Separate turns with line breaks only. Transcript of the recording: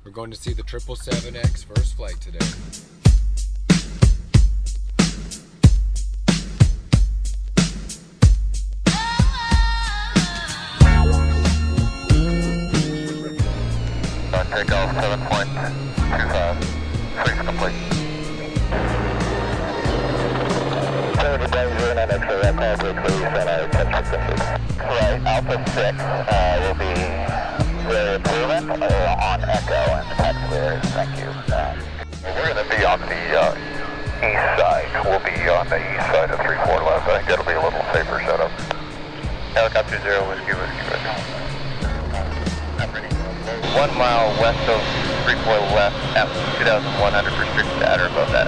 We're going to see the 777X first flight today.
Takeoff 7.25, 6 complete. 30 days in and extra that call please, and I catch the right, Alpha 6 will be very improvement on Echo and taxi areas, thank you. We're going to be on the east side. We'll be on the east side of 34 left. I think that'll be a little safer setup. Helicopter 0, whiskey, whiskey. 1 mile west of 34 left at 2,100 restricted at or above that.